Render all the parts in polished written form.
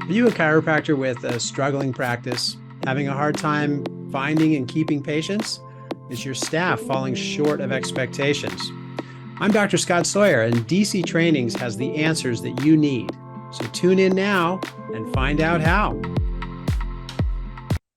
Are you a chiropractor with a struggling practice, having a hard time finding and keeping patients? Is your staff falling short of expectations? I'm Dr. Scott Sawyer, and DC Trainings has the answers that you need. So tune in now and find out how.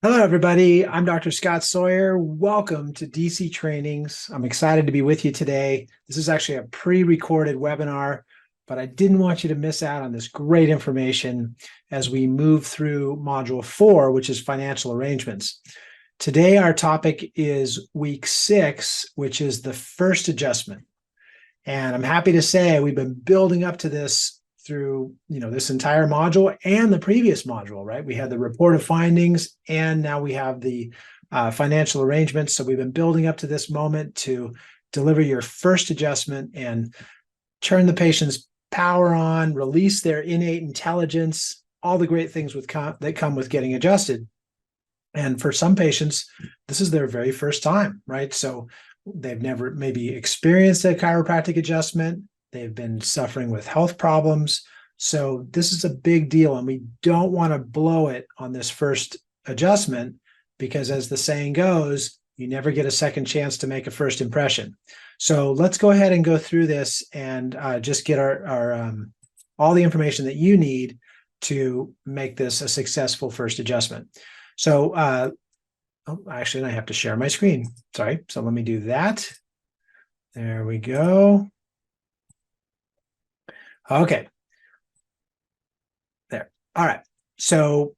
Hello, everybody. I'm Dr. Scott Sawyer. Welcome to DC Trainings. I'm excited to be with you today. This is actually a pre-recorded webinar, but I didn't want you to miss out on this great information as we move through Module 4, which is financial arrangements. Today, our topic is week 6, which is the first adjustment. And I'm happy to say we've been building up to this through this entire module and the previous module, right? We had the report of findings, and now we have the financial arrangements. So we've been building up to this moment to deliver your first adjustment and turn the patient's power on, release their innate intelligence, all the great things that come with getting adjusted. And for some patients, this is their very first time, right? So they've never maybe experienced a chiropractic adjustment. They've been suffering with health problems. So this is a big deal, and we don't want to blow it on this first adjustment because, as the saying goes, you never get a second chance to make a first impression. So let's go ahead and go through this and just get our all the information that you need to make this a successful first adjustment. So actually, I have to share my screen. Sorry. So let me do that. There we go. Okay. There. All right. So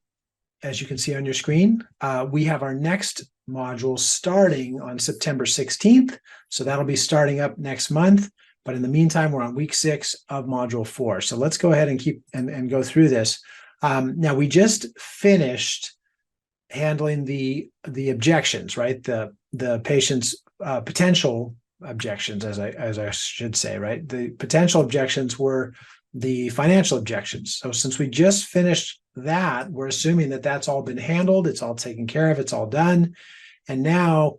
as you can see on your screen, we have our next module starting on September 16th. So that'll be starting up next month. But in the meantime, we're on week 6 of module 4. So let's go ahead and and go through this. Now, we just finished handling the objections, right? The patient's potential objections, as I should say, right? The potential objections were the financial objections. So since we just finished that, we're assuming that that's all been handled, it's all taken care of, it's all done. And now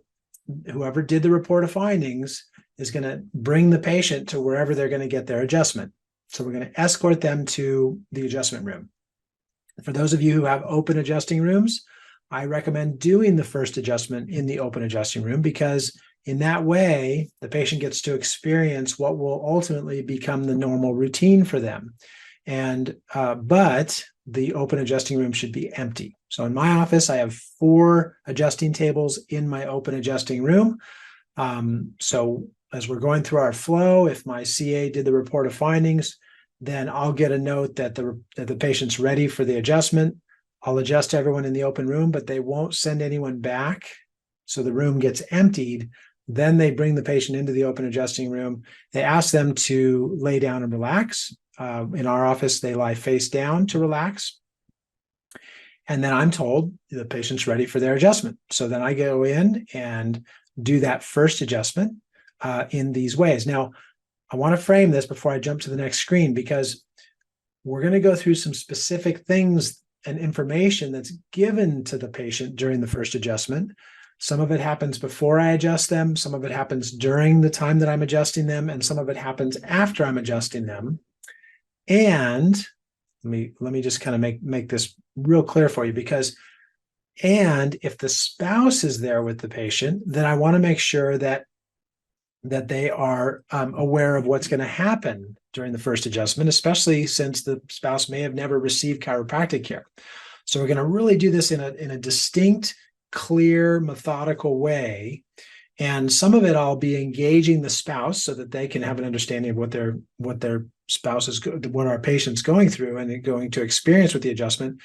whoever did the report of findings is going to bring the patient to wherever they're going to get their adjustment. So we're going to escort them to the adjustment room. For those of you who have open adjusting rooms, I recommend doing the first adjustment in the open adjusting room, because in that way, the patient gets to experience what will ultimately become the normal routine for them. And but the open adjusting room should be empty. So in my office, I have 4 adjusting tables in my open adjusting room. So as we're going through our flow, if my CA did the report of findings, then I'll get a note that the patient's ready for the adjustment. I'll adjust everyone in the open room, but they won't send anyone back. So the room gets emptied. Then they bring the patient into the open adjusting room. They ask them to lay down and relax. In our office, they lie face down to relax. And then I'm told the patient's ready for their adjustment. So then I go in and do that first adjustment in these ways. Now, I want to frame this before I jump to the next screen, because we're going to go through some specific things and information that's given to the patient during the first adjustment. Some of it happens before I adjust them. Some of it happens during the time that I'm adjusting them. And some of it happens after I'm adjusting them. And let me just kind of make this real clear for you, because if the spouse is there with the patient, then I want to make sure that they are aware of what's going to happen during the first adjustment, especially since the spouse may have never received chiropractic care. So we're going to really do this in a distinct, clear, methodical way. And some of it I'll be engaging the spouse so that they can have an understanding of what their spouse is, what our patient's going through and going to experience with the adjustment.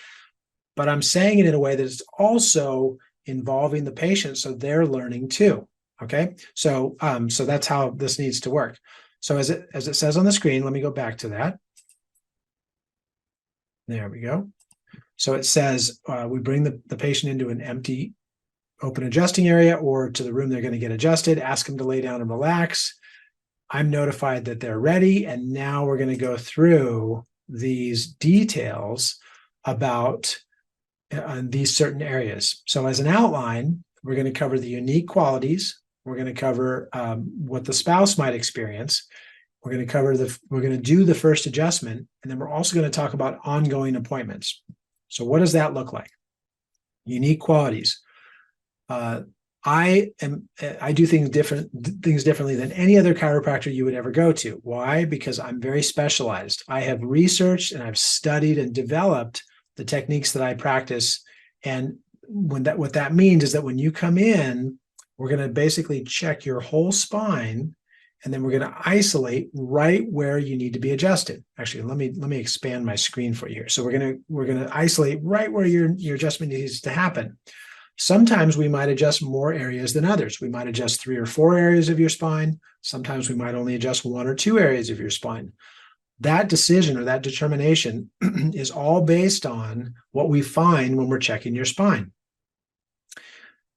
But I'm saying it in a way that it's also involving the patient, so they're learning too. Okay, so that's how this needs to work. So as it says on the screen, let me go back to that. There we go. So it says we bring the patient into an empty open adjusting area or to the room they're going to get adjusted, ask them to lay down and relax. I'm notified that they're ready, and now we're going to go through these details about these certain areas. So as an outline, we're going to cover the unique qualities. We're going to cover what the spouse might experience. We're going to do the first adjustment, and then we're also going to talk about ongoing appointments. So what does that look like? Unique qualities. I do things differently than any other chiropractor you would ever go to. Why? Because I'm very specialized. I have researched and I've studied and developed the techniques that I practice. And what that means is that when you come in, we're going to basically check your whole spine, and then we're going to isolate right where you need to be adjusted. Actually, let me expand my screen for you here. So we're going to isolate right where your adjustment needs to happen. Sometimes we might adjust more areas than others. We might adjust 3 or 4 areas of your spine. Sometimes we might only adjust 1 or 2 areas of your spine. That decision or that determination is all based on what we find when we're checking your spine.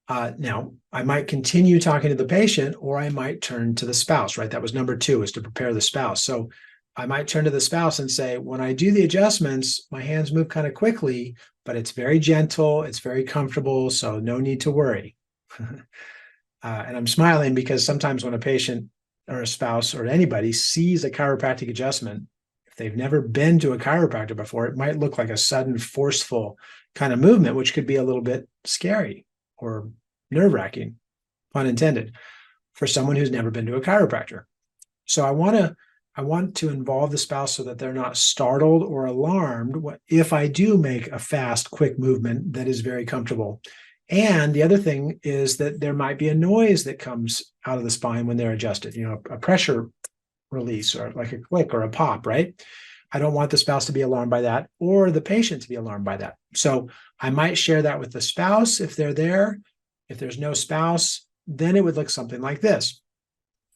Now, I might continue talking to the patient, or I might turn to the spouse, right? That was number 2, is to prepare the spouse. So I might turn to the spouse and say, when I do the adjustments, my hands move kind of quickly, but it's very gentle, it's very comfortable, so no need to worry. And I'm smiling because sometimes when a patient or a spouse or anybody sees a chiropractic adjustment, if they've never been to a chiropractor before, it might look like a sudden, forceful kind of movement, which could be a little bit scary or nerve-wracking, pun intended, for someone who's never been to a chiropractor. So I want to involve the spouse so that they're not startled or alarmed if I do make a fast, quick movement that is very comfortable. And the other thing is that there might be a noise that comes out of the spine when they're adjusted, a pressure release or like a click or a pop, right? I don't want the spouse to be alarmed by that or the patient to be alarmed by that. So I might share that with the spouse if they're there. If there's no spouse, then it would look something like this.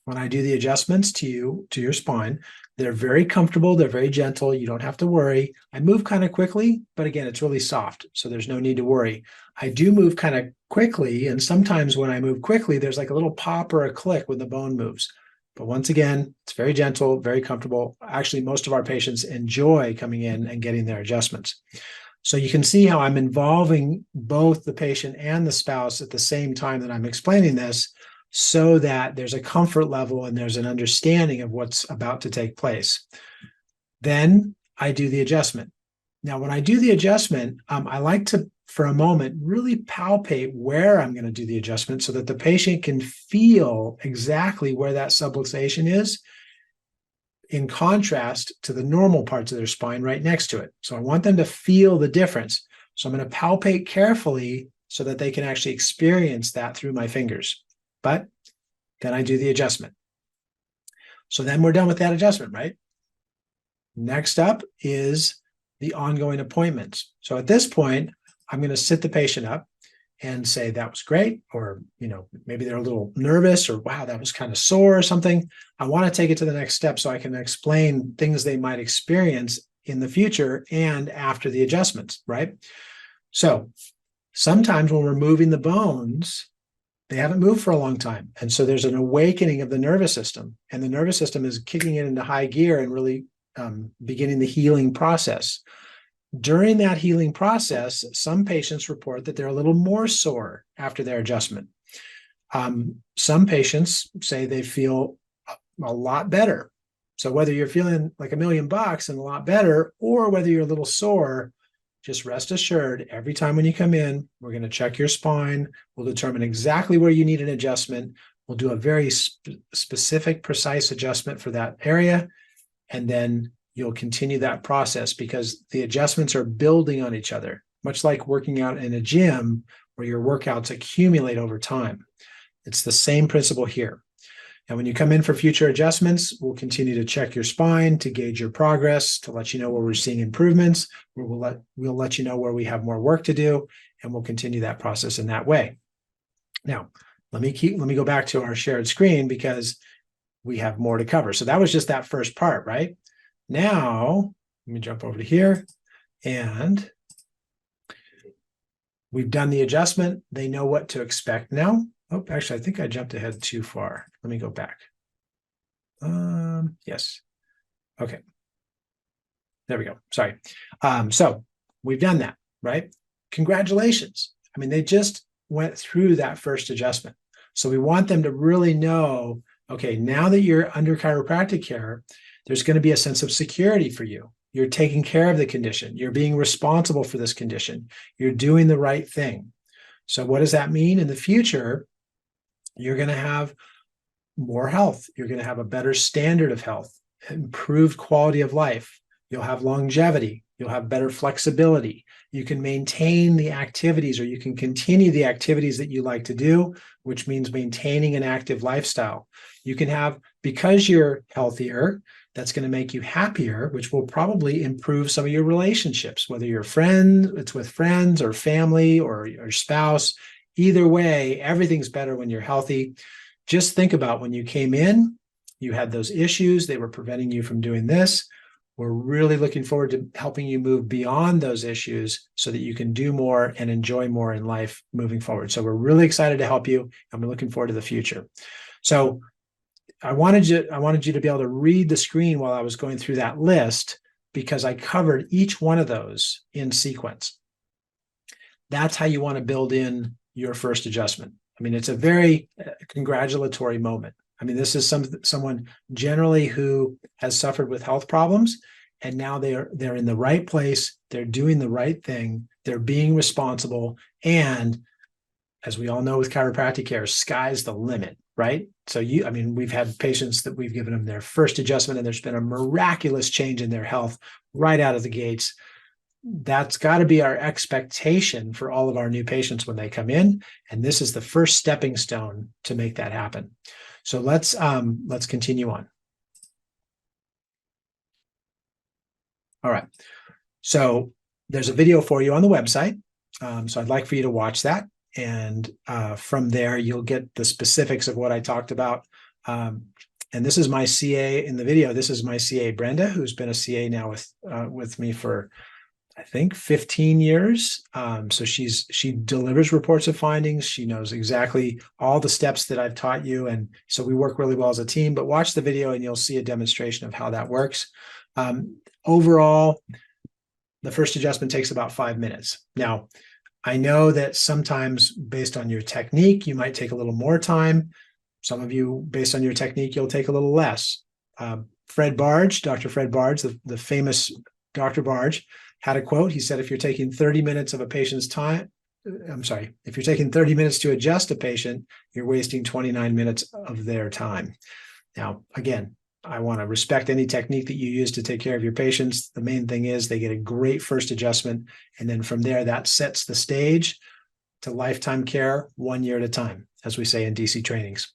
When I do the adjustments to your spine, they're very comfortable. They're very gentle. You don't have to worry. I move kind of quickly, but again, it's really soft, so there's no need to worry. I do move kind of quickly, and sometimes when I move quickly, there's like a little pop or a click when the bone moves. But once again, it's very gentle, very comfortable. Actually, most of our patients enjoy coming in and getting their adjustments. So you can see how I'm involving both the patient and the spouse at the same time that I'm explaining this, so that there's a comfort level and there's an understanding of what's about to take place. Then I do the adjustment. Now, when I do the adjustment, I like to, for a moment, really palpate where I'm going to do the adjustment so that the patient can feel exactly where that subluxation is, in contrast to the normal parts of their spine right next to it. So I want them to feel the difference. So I'm going to palpate carefully so that they can actually experience that through my fingers. But then I do the adjustment. So then we're done with that adjustment, right? Next up is the ongoing appointments. So at this point, I'm going to sit the patient up and say, that was great. Or, maybe they're a little nervous, or wow, that was kind of sore or something. I want to take it to the next step so I can explain things they might experience in the future and after the adjustments, right? So sometimes when we're moving the bones, they haven't moved for a long time. And so there's an awakening of the nervous system, and the nervous system is kicking it into high gear and really beginning the healing process. During that healing process, some patients report that they're a little more sore after their adjustment. Some patients say they feel a lot better. So whether you're feeling like $1,000,000 and a lot better, or whether you're a little sore, just rest assured, every time when you come in, we're going to check your spine. We'll determine exactly where you need an adjustment. We'll do a very specific, precise adjustment for that area. And then you'll continue that process, because the adjustments are building on each other, much like working out in a gym where your workouts accumulate over time. It's the same principle here. And when you come in for future adjustments, we'll continue to check your spine to gauge your progress, to let you know where we're seeing improvements, where we'll let you know where we have more work to do, and we'll continue that process in that way. Now, let me go back to our shared screen because we have more to cover. So that was just that first part, right? Now, let me jump over to here, and we've done the adjustment. They know what to expect now. Oh, actually, I think I jumped ahead too far. Let me go back. Yes. Okay. There we go. Sorry. So we've done that, right? Congratulations. I mean, they just went through that first adjustment. So we want them to really know, okay, now that you're under chiropractic care, there's going to be a sense of security for you. You're taking care of the condition. You're being responsible for this condition. You're doing the right thing. So what does that mean? In the future, you're going to have more health. You're going to have a better standard of health, improved quality of life. You'll have longevity. You'll have better flexibility. You can maintain the activities, or you can continue the activities that you like to do, which means maintaining an active lifestyle. You can have, because you're healthier, that's going to make you happier, which will probably improve some of your relationships, whether you're it's with friends or family or your spouse. Either way, everything's better when you're healthy. Just think about when you came in, you had those issues, they were preventing you from doing this. We're really looking forward to helping you move beyond those issues so that you can do more and enjoy more in life moving forward. So we're really excited to help you, and we're looking forward to the future. So I wanted you to be able to read the screen while I was going through that list, because I covered each one of those in sequence. That's how you want to build in your first adjustment. I mean, it's a very congratulatory moment. I mean, this is someone generally who has suffered with health problems, and now they're in the right place. They're doing the right thing. They're being responsible. And as we all know with chiropractic care, sky's the limit, right? So we've had patients that we've given them their first adjustment, and there's been a miraculous change in their health right out of the gates. That's got to be our expectation for all of our new patients when they come in. And this is the first stepping stone to make that happen. So let's continue on. All right. So there's a video for you on the website. So I'd like for you to watch that. And from there, you'll get the specifics of what I talked about. And this is my CA in the video. This is my CA, Brenda, who's been a CA now with me for, I think, 15 years. So she delivers reports of findings. She knows exactly all the steps that I've taught you. And so we work really well as a team, but watch the video and you'll see a demonstration of how that works. Overall, the first adjustment takes about 5 minutes. Now, I know that sometimes based on your technique, you might take a little more time. Some of you, based on your technique, you'll take a little less. Dr. Fred Barge, the famous Dr. Barge, had a quote. He said, if you're taking 30 minutes of a patient's time, if you're taking 30 minutes to adjust a patient, you're wasting 29 minutes of their time. Now, again, I want to respect any technique that you use to take care of your patients. The main thing is they get a great first adjustment. And then from there, that sets the stage to lifetime care 1 year at a time, as we say in DC trainings.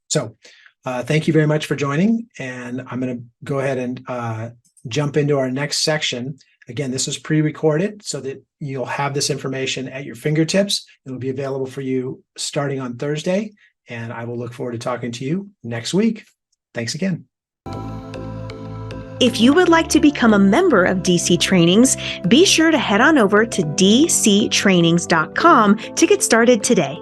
So thank you very much for joining. And I'm going to go ahead and jump into our next section. Again, this is pre-recorded so that you'll have this information at your fingertips. It'll be available for you starting on Thursday, and I will look forward to talking to you next week. Thanks again. If you would like to become a member of DC Trainings, be sure to head on over to dctrainings.com to get started today.